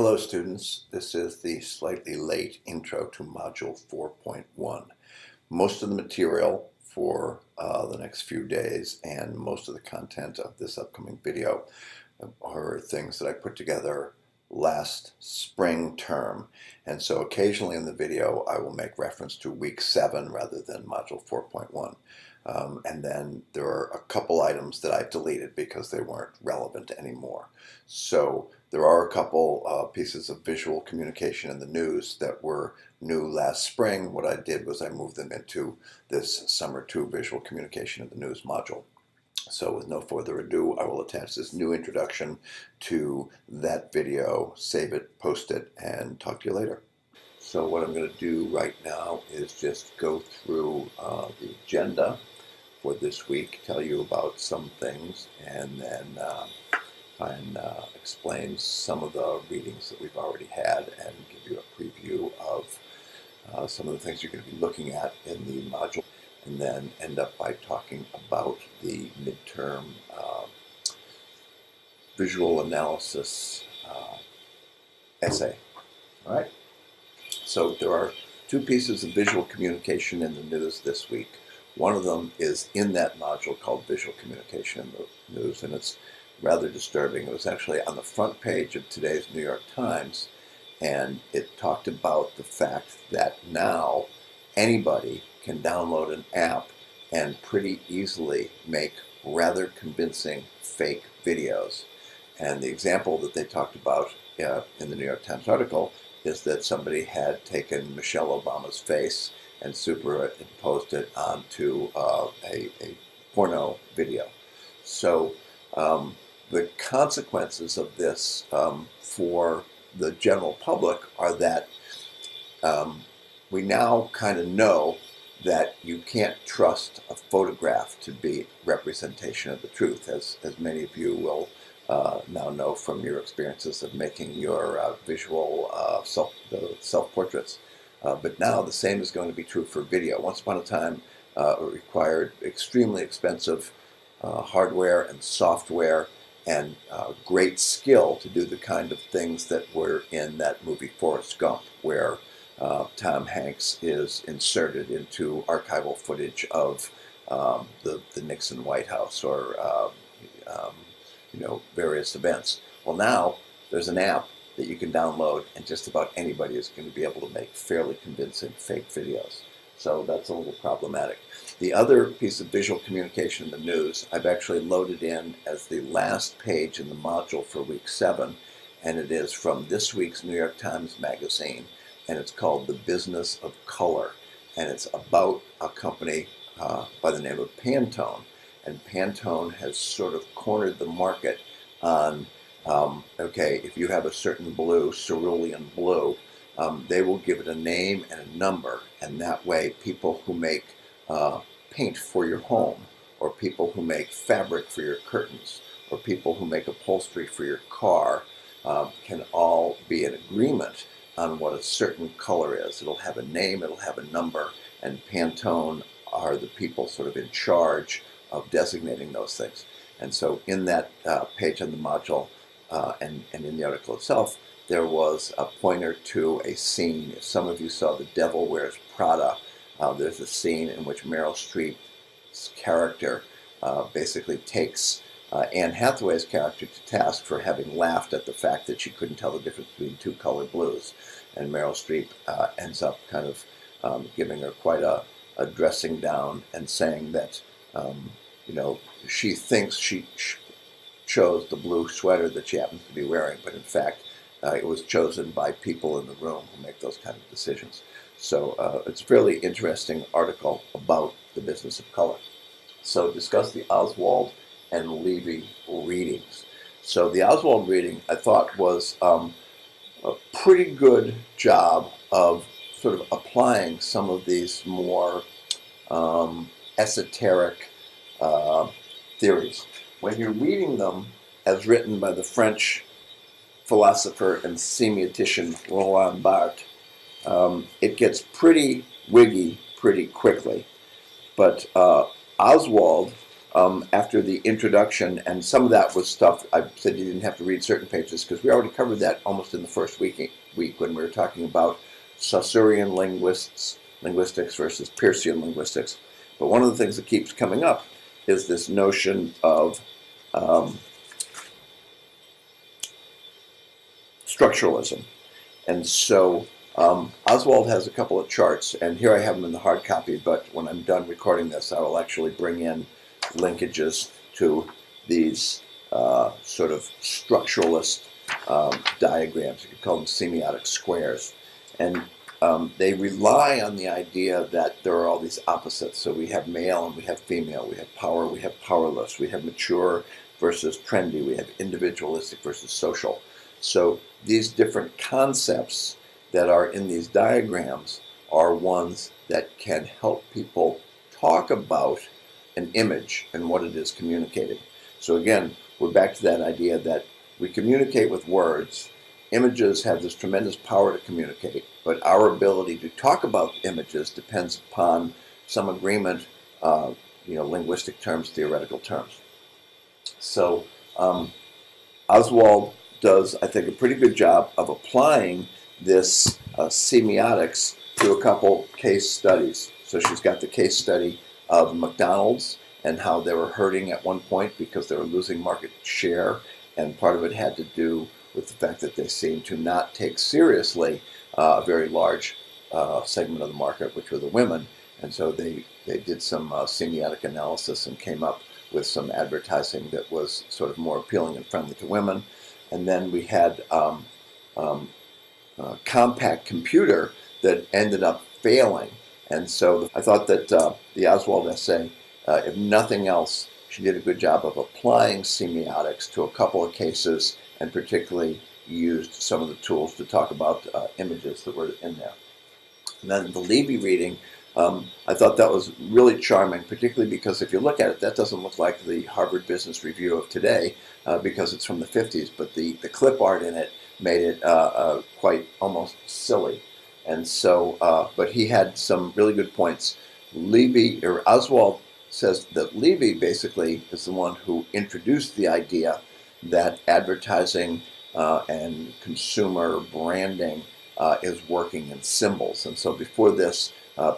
Hello students, this is the slightly late intro to Module 4.1. Most of the material for the next few days and most of the content of this upcoming video are things that I put together last spring term, and so occasionally in the video I will make reference to week 7 rather than Module 4.1. And then there are a couple items that I've deleted because they weren't relevant anymore. So there are a couple pieces of visual communication in the news that were new last spring. What I did was I moved them into this Summer 2 visual communication in the news module. So with no further ado, I will attach this new introduction to that video, save it, post it, and talk to you later. So what I'm going to do right now is just go through the agenda for this week, tell you about some things, and then explain some of the readings that we've already had and give you a preview of some of the things you're going to be looking at in the module, and then end up by talking about the midterm visual analysis essay. All right? So there are two pieces of visual communication in the news this week. One of them is in that module called Visual Communication in the News, and it's rather disturbing. It was actually on the front page of today's New York Times, and it talked about the fact that now anybody can download an app and pretty easily make rather convincing fake videos. And the example that they talked about in the New York Times article is that somebody had taken Michelle Obama's face and superimposed it onto a porno video. So the consequences of this for the general public are that we now kind of know that you can't trust a photograph to be representation of the truth, as many of you will now know from your experiences of making your visual self-portraits. But now the same is going to be true for video. Once upon a time, it required extremely expensive hardware and software and great skill to do the kind of things that were in that movie Forrest Gump, where Tom Hanks is inserted into archival footage of the Nixon White House or various events. Well, now there's an app that you can download, and just about anybody is going to be able to make fairly convincing fake videos. So that's a little problematic. The other piece of visual communication in the news I've actually loaded in as the last page in the module for week 7, and it is from this week's New York Times Magazine, and it's called The Business of Color, and it's about a company by the name of Pantone. And Pantone has sort of cornered the market on okay, if you have a certain blue, cerulean blue, they will give it a name and a number, and that way people who make paint for your home, or people who make fabric for your curtains, or people who make upholstery for your car can all be in agreement on what a certain color is. It'll have a name, it'll have a number, and Pantone are the people sort of in charge of designating those things. And so in that page on the module and in the article itself, there was a pointer to a scene. If some of you saw The Devil Wears Prada, there's a scene in which Meryl Streep's character basically takes Anne Hathaway's character to task for having laughed at the fact that she couldn't tell the difference between two color blues. And Meryl Streep ends up kind of giving her quite a dressing down and saying that she thinks she chose the blue sweater that she happens to be wearing, but in fact it was chosen by people in the room who make those kind of decisions. So it's a fairly interesting article about the business of color. So discuss the Oswald and Levy readings. So the Oswald reading, I thought, was a pretty good job of sort of applying some of these more esoteric theories. When you're reading them as written by the French philosopher and semiotician Roland Barthes, it gets pretty wiggy pretty quickly. But Oswald after the introduction, and some of that was stuff I said you didn't have to read certain pages because we already covered that almost in the first week when we were talking about Saussurean linguistics versus Peircean linguistics. But one of the things that keeps coming up is this notion of structuralism. And so Oswald has a couple of charts, and here I have them in the hard copy, but when I'm done recording this, I will actually bring in linkages to these sort of structuralist diagrams. You could call them semiotic squares. And they rely on the idea that there are all these opposites. So we have male and we have female, we have power, we have powerless, we have mature versus trendy, we have individualistic versus social. So these different concepts that are in these diagrams are ones that can help people talk about an image and what it is communicating. So again, we're back to that idea that we communicate with words. Images have this tremendous power to communicate, but our ability to talk about images depends upon some agreement, linguistic terms, theoretical terms. So Oswald does, I think, a pretty good job of applying this semiotics to a couple case studies. So she's got the case study of McDonald's and how they were hurting at one point because they were losing market share, and part of it had to do with the fact that they seemed to not take seriously a very large segment of the market, which were the women, and so they did some semiotic analysis and came up with some advertising that was sort of more appealing and friendly to women. And then we had compact computer that ended up failing. And so I thought that the Oswald essay, if nothing else, she did a good job of applying semiotics to a couple of cases, and particularly used some of the tools to talk about images that were in there. And then the Levy reading, I thought that was really charming, particularly because if you look at it, that doesn't look like the Harvard Business Review of today because it's from the 50s, but the clip art in it made it quite almost silly. And so, but he had some really good points. Oswald says that Levy basically is the one who introduced the idea that advertising and consumer branding is working in symbols. And so before this,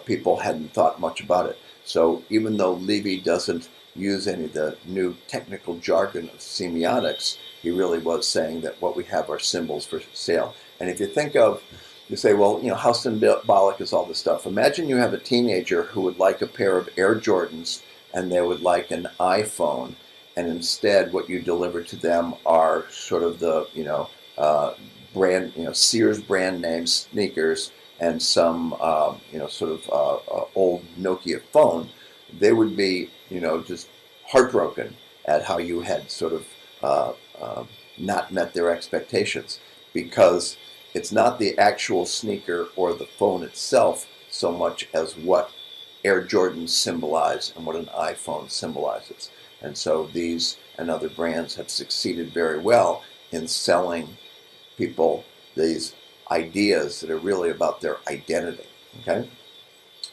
people hadn't thought much about it. So even though Levy doesn't use any of the new technical jargon of semiotics, he really was saying that what we have are symbols for sale. And if you think of, you say, well, how symbolic is all this stuff? Imagine you have a teenager who would like a pair of Air Jordans and they would like an iPhone, and instead what you deliver to them are sort of the, brand, Sears brand name sneakers and some, sort of old Nokia phone. They would be, just heartbroken at how you had sort of not met their expectations, because it's not the actual sneaker or the phone itself so much as what Air Jordans symbolize and what an iPhone symbolizes. And so these and other brands have succeeded very well in selling people these ideas that are really about their identity. Okay?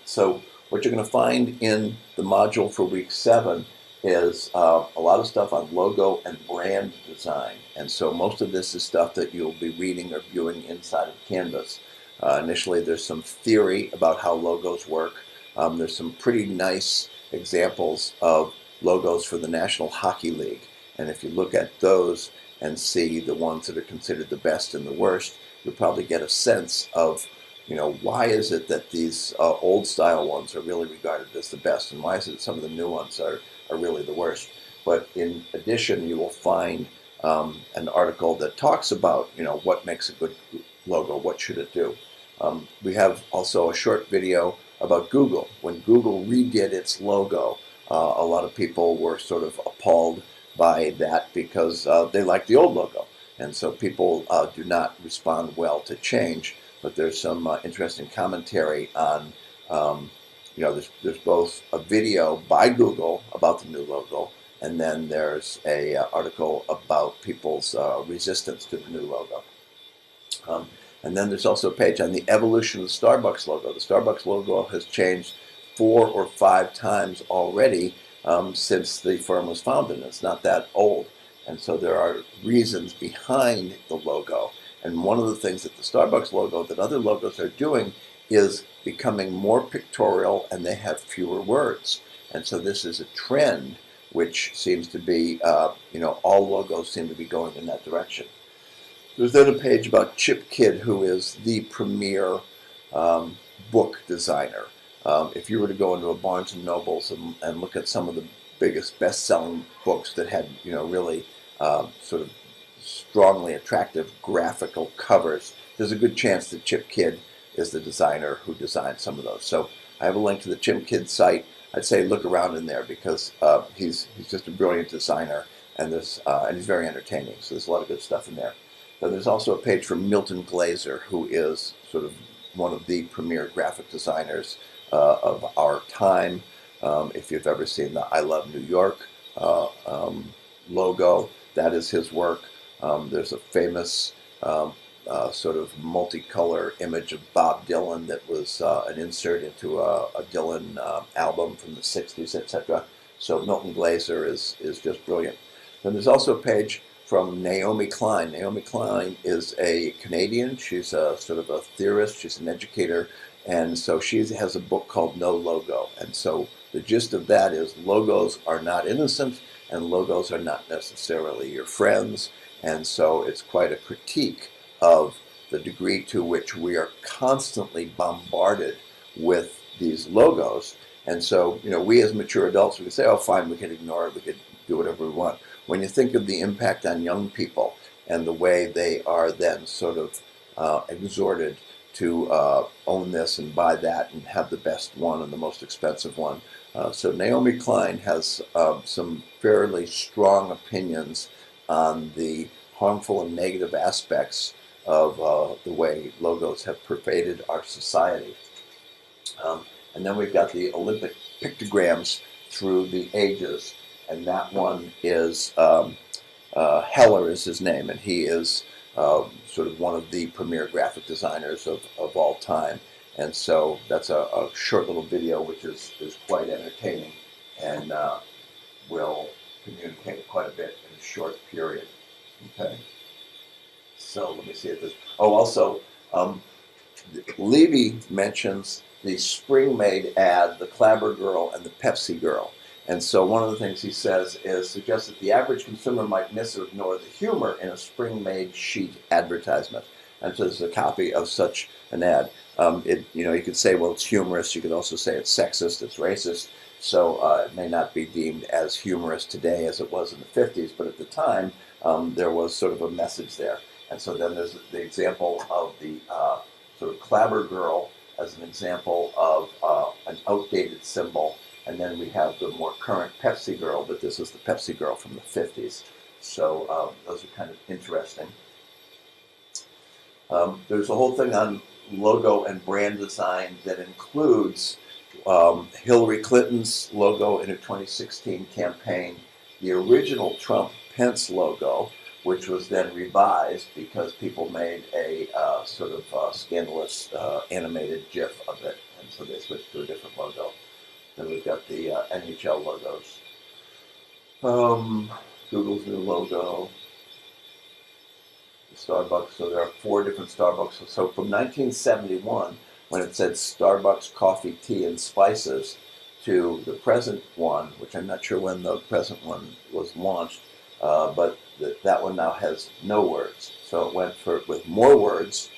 So what you're going to find in the module for week 7 is a lot of stuff on logo and brand design. And so most of this is stuff that you'll be reading or viewing inside of Canvas. Initially, there's some theory about how logos work. There's some pretty nice examples of logos for the National Hockey League. And if you look at those and see the ones that are considered the best and the worst, you'll probably get a sense of, why is it that these old style ones are really regarded as the best, and why is it some of the new ones are really the worst. But in addition, you will find an article that talks about, what makes a good logo, what should it do. We have also a short video about Google. When Google redid its logo, a lot of people were sort of appalled by that because they like the old logo. And so people do not respond well to change, but there's some interesting commentary on, there's both a video by Google about the new logo, and then there's a article about people's resistance to the new logo. And then there's also a page on the evolution of the Starbucks logo. The Starbucks logo has changed 4 or 5 times already since the firm was founded. It's not that old. And so there are reasons behind the logo. And one of the things that the Starbucks logo, that other logos are doing, is becoming more pictorial, and they have fewer words. And so this is a trend which seems to be, all logos seem to be going in that direction. There's then a page about Chip Kidd, who is the premier book designer. If you were to go into a Barnes and Nobles and look at some of the biggest best-selling books that had, really sort of strongly attractive graphical covers, there's a good chance that Chip Kidd is the designer who designed some of those. So I have a link to the Chip Kidd site. I'd say look around in there because he's just a brilliant designer, and he's very entertaining. So there's a lot of good stuff in there. Then there's also a page from Milton Glaser, who is sort of one of the premier graphic designers of our time. If you've ever seen the I Love New York logo, that is his work. There's a famous sort of multicolor image of Bob Dylan that was an insert into a Dylan album from the 60s, etc. So Milton Glaser is just brilliant. Then there's also a page from Naomi Klein. Naomi Klein is a Canadian. She's a sort of a theorist. She's an educator. And so she has a book called No Logo. And so the gist of that is logos are not innocent, and logos are not necessarily your friends. And so it's quite a critique of the degree to which we are constantly bombarded with these logos. And so, we as mature adults, we can say, oh, fine, we can ignore it, we can do whatever we want. When you think of the impact on young people and the way they are then sort of exhorted to own this and buy that and have the best one and the most expensive one. So Naomi Klein has some fairly strong opinions on the harmful and negative aspects of the way logos have pervaded our society. And then we've got the Olympic pictograms through the ages, and that one is Heller is his name, and he is sort of one of the premier graphic designers of all time. And so that's a short little video which is quite entertaining and will communicate quite a bit in a short period. Okay. So let me see if this. Oh, also, Levy mentions the Spring Maid ad, the Clabber Girl, and the Pepsi Girl. And so one of the things he says is suggests that the average consumer might miss or ignore the humor in a Spring Maid sheet advertisement. And so there's a copy of such an ad. You could say, well, it's humorous. You could also say it's sexist, it's racist. So it may not be deemed as humorous today as it was in the 50s, but at the time there was sort of a message there. And so then there's the example of the sort of Clabber Girl as an example of an outdated symbol. And then we have the more current Pepsi Girl, but this is the Pepsi Girl from the 50s. So those are kind of interesting. There's a whole thing on logo and brand design that includes Hillary Clinton's logo in her 2016 campaign, the original Trump-Pence logo, which was then revised because people made a sort of scandalous animated GIF of it, and so they switched to a different logo. Then we've got the NHL logos. Google's new logo. Starbucks, so there are 4 different Starbucks. So from 1971, when it said Starbucks Coffee, Tea, and Spices, to the present one, which I'm not sure when the present one was launched, but that one now has no words. So it went with more words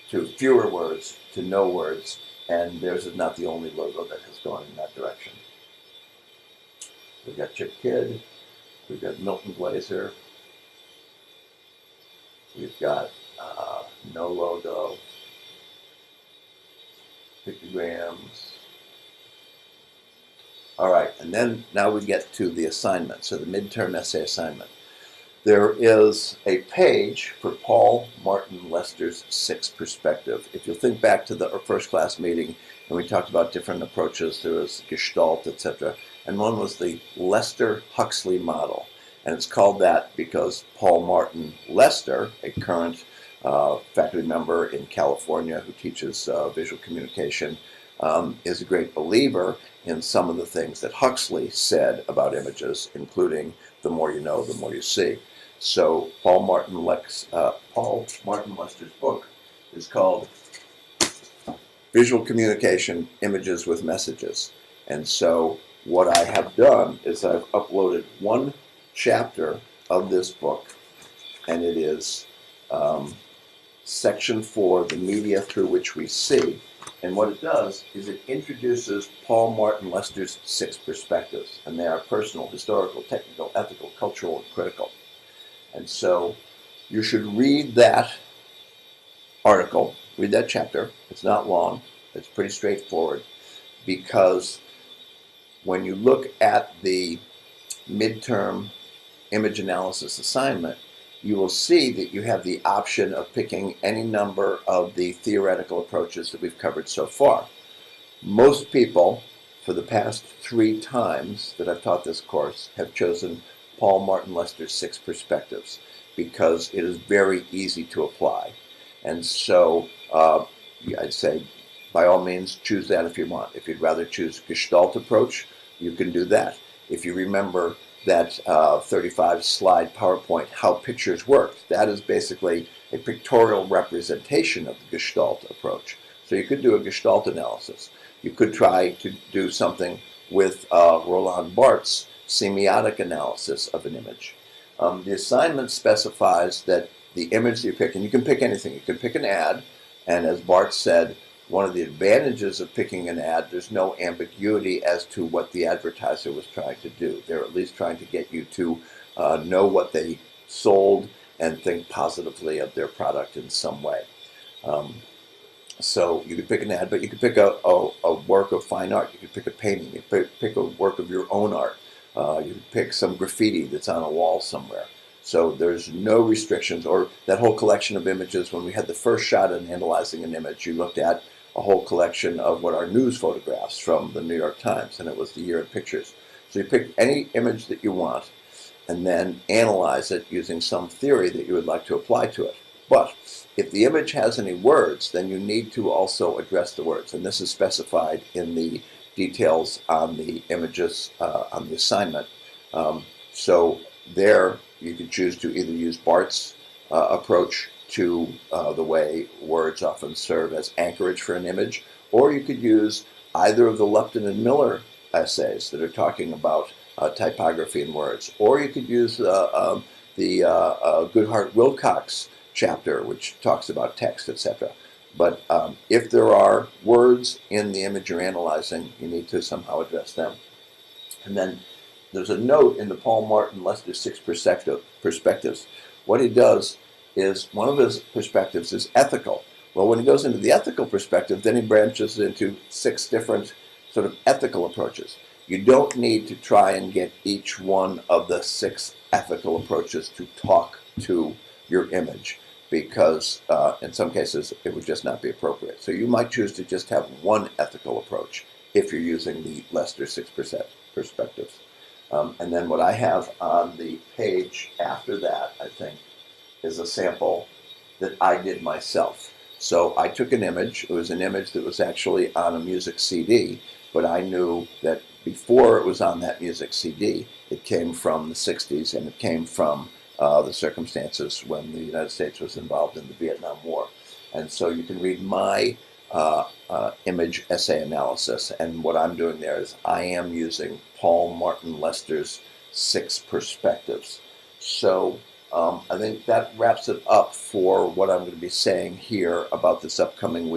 to fewer words to no words, and theirs is not the only logo that has gone in that direction. We've got Chip Kidd, we've got Milton Glaser, we've got no logo, pictograms. All right, and then now we get to the assignment, so the midterm essay assignment. There is a page for Paul Martin Lester's 6th perspective. If you'll think back to the first class meeting, and we talked about different approaches, there was Gestalt, etc., and one was the Lester-Huxley model. And it's called that because Paul Martin Lester, a current faculty member in California who teaches visual communication, is a great believer in some of the things that Huxley said about images, including the more you know, the more you see. So Paul Martin Lester's book is called Visual Communication, Images with Messages. And so what I have done is I've uploaded one chapter of this book, and it is Section 4, The Media Through Which We See. And what it does is it introduces Paul Martin Lester's 6 perspectives, and they are personal, historical, technical, ethical, cultural, and critical. And so you should read that article, read that chapter. It's not long, it's pretty straightforward, because when you look at the midterm image analysis assignment, you will see that you have the option of picking any number of the theoretical approaches that we've covered so far. Most people, for the past 3 times that I've taught this course, have chosen Paul Martin Lester's 6 perspectives because it is very easy to apply. And so I'd say, by all means, choose that if you want. If you'd rather choose Gestalt approach, you can do that. If you remember that 35-slide PowerPoint, how pictures work, that is basically a pictorial representation of the Gestalt approach. So you could do a Gestalt analysis. You could try to do something with Roland Barthes' Semiotic Analysis of an image. The assignment specifies that the image that you pick, and you can pick anything. You can pick an ad, and as Barthes said, one of the advantages of picking an ad, there's no ambiguity as to what the advertiser was trying to do. They're at least trying to get you to know what they sold and think positively of their product in some way. So you could pick an ad, but you could pick a work of fine art. You could pick a painting. You could pick a work of your own art. You could pick some graffiti that's on a wall somewhere. So there's no restrictions. Or that whole collection of images, when we had the first shot in analyzing an image, you looked at a whole collection of what are news photographs from the New York Times, and it was the year in pictures. So you pick any image that you want and then analyze it using some theory that you would like to apply to it. But if the image has any words, then you need to also address the words, and this is specified in the details on the images on the assignment. So there you can choose to either use Barthes' approach to the way words often serve as anchorage for an image, or you could use either of the Lupton and Miller essays that are talking about typography and words, or you could use the Goodhart-Wilcox chapter, which talks about text, etc. But if there are words in the image you're analyzing, you need to somehow address them. And then there's a note in the Paul Martin Lester's 6 perspectives. What he does is, one of his perspectives is ethical. Well, when he goes into the ethical perspective, then he branches into 6 different sort of ethical approaches. You don't need to try and get each one of the 6 ethical approaches to talk to your image, because in some cases it would just not be appropriate. So you might choose to just have one ethical approach if you're using the Lester 6 perspectives. And then what I have on the page after that, I think, is a sample that I did myself. So I took an image. It was an image that was actually on a music CD, but I knew that before it was on that music CD, it came from the 60s, and it came from the circumstances when the United States was involved in the Vietnam War. And so you can read my image essay analysis, and what I'm doing there is I am using Paul Martin Lester's 6 perspectives. So I think that wraps it up for what I'm going to be saying here about this upcoming week.